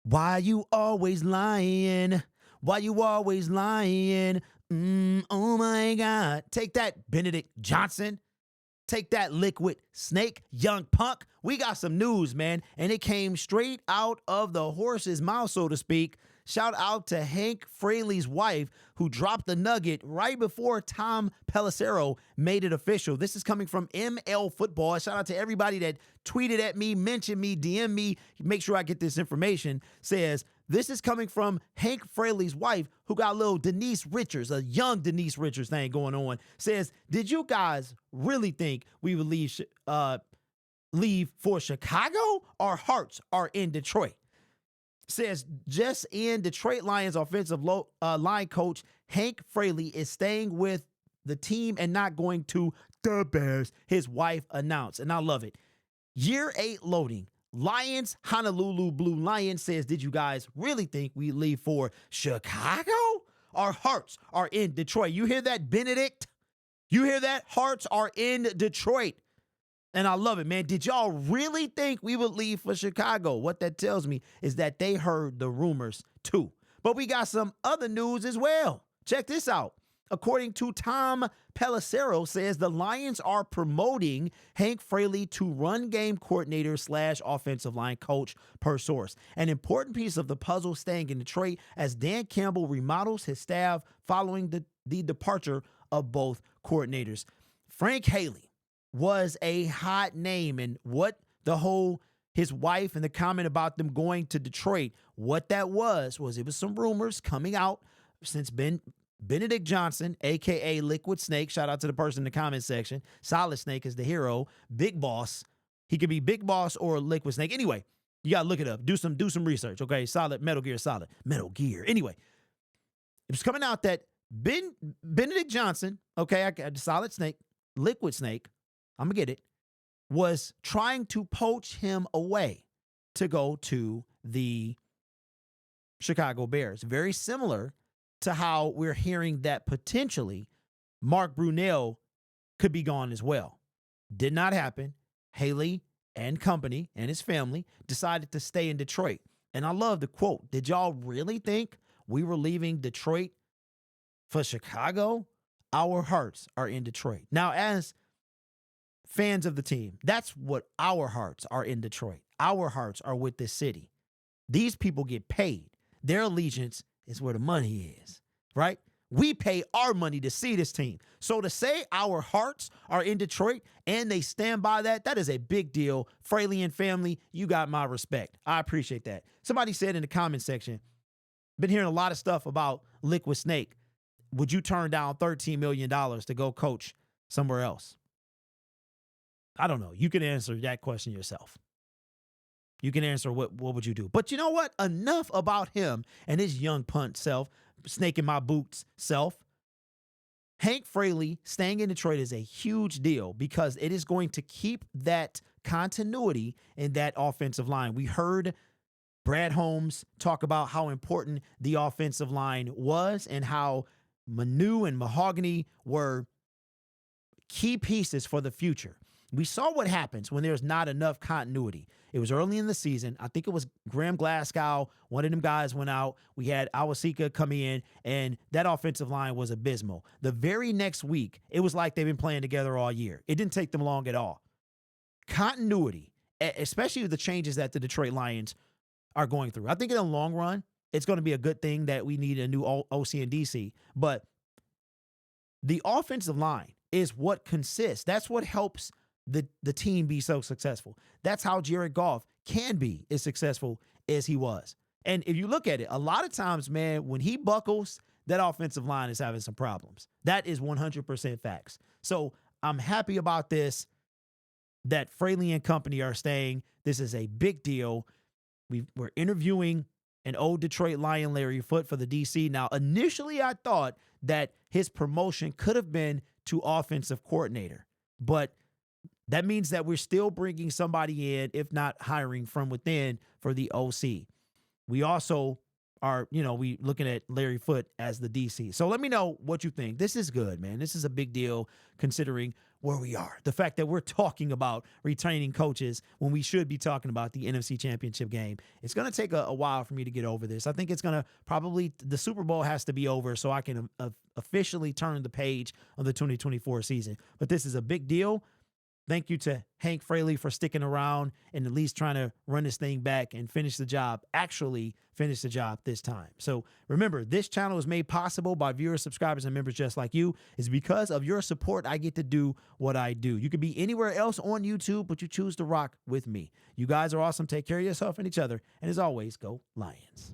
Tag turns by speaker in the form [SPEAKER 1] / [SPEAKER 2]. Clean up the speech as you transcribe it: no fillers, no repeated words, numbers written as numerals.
[SPEAKER 1] Why you always lying? Why you always lying? Oh my God. Take that, Benedict Johnson. Take that, Liquid Snake, young punk. We got some news, man, and it came straight out of the horse's mouth, so to speak. Shout out to Hank Fraley's wife, who dropped the nugget right before Tom Pelissero made it official. This is coming from ML Football. Shout out to everybody that tweeted at me, mentioned me, DM me. Make sure I get this information. Says, this is coming from Hank Fraley's wife, who got a little Denise Richards, a young Denise Richards thing going on. Says, did you guys really think we would leave for Chicago? Our hearts are in Detroit. Says, just in, Detroit Lions offensive line coach Hank Fraley is staying with the team and not going to the Bears, his wife announced. And I love it. Year 8 loading. Lions, Honolulu Blue Lions says, did you guys really think we leave for Chicago? Our hearts are in Detroit. You hear that, Benedict? You hear that? Hearts are in Detroit. And I love it, man. Did y'all really think we would leave for Chicago? What that tells me is that they heard the rumors too. But we got some other news as well. Check this out. According to Tom Pelissero, says the Lions are promoting Hank Fraley to run game coordinator / offensive line coach per source. An important piece of the puzzle staying in Detroit as Dan Campbell remodels his staff following the departure of both coordinators. Frank Haley was a hot name, and what his wife and the comment about them going to Detroit, what that was it was some rumors coming out since Benedict Johnson, a.k.a. Liquid Snake, shout out to the person in the comment section, Solid Snake is the hero, Big Boss. He could be Big Boss or Liquid Snake. Anyway, you got to look it up. Do some research, okay? Solid, Metal Gear Solid. Metal Gear. Anyway, it was coming out that Benedict Johnson, okay, I got Solid Snake, Liquid Snake, I'm going to get it, was trying to poach him away to go to the Chicago Bears. Very similar to how we're hearing that potentially Mark Brunell could be gone as well. Did not happen. Haley and company and his family decided to stay in Detroit. And I love the quote. Did y'all really think we were leaving Detroit for Chicago? Our hearts are in Detroit. Now, as fans of the team, that's what our hearts are in Detroit. Our hearts are with this city. These people get paid. Their allegiance is where the money is, right? We pay our money to see this team. So to say our hearts are in Detroit and they stand by that, that is a big deal. Fraley and family, you got my respect. I appreciate that. Somebody said in the comment section, been hearing a lot of stuff about Liquid Snake. Would you turn down $13 million to go coach somewhere else? I don't know. You can answer that question yourself. You can answer what would you do? But you know what? Enough about him and his young punt self, snake in my boots self. Hank Fraley staying in Detroit is a huge deal because it is going to keep that continuity in that offensive line. We heard Brad Holmes talk about how important the offensive line was and how Manu and Mahogany were key pieces for the future. We saw what happens when there's not enough continuity. It was early in the season. I think it was Graham Glasgow. One of them guys went out. We had Awasika come in, and that offensive line was abysmal. The very next week, it was like they've been playing together all year. It didn't take them long at all. Continuity, especially with the changes that the Detroit Lions are going through. I think in the long run, it's going to be a good thing that we need a new OC and DC. But the offensive line is what consists. That's what helps the team be so successful. That's how Jared Goff can be as successful as he was. And if you look at it, a lot of times, man, when he buckles, that offensive line is having some problems. That is 100% facts. So I'm happy about this, that Fraley and company are staying. This is a big deal. We're interviewing an old Detroit Lion, Larry Foote, for the DC. Now, initially, I thought that his promotion could have been to offensive coordinator, but that means that we're still bringing somebody in, if not hiring from within, for the OC. We also are, we looking at Larry Foote as the DC. So let me know what you think. This is good, man. This is a big deal considering where we are. The fact that we're talking about retaining coaches when we should be talking about the NFC Championship game. It's going to take a while for me to get over this. I think it's going to probably, the Super Bowl has to be over so I can officially turn the page of the 2024 season. But this is a big deal. Thank you to Hank Fraley for sticking around and at least trying to run this thing back and finish the job, actually finish the job this time. So remember, this channel is made possible by viewers, subscribers, and members just like you. It's because of your support I get to do what I do. You could be anywhere else on YouTube, but you choose to rock with me. You guys are awesome. Take care of yourself and each other. And as always, go Lions.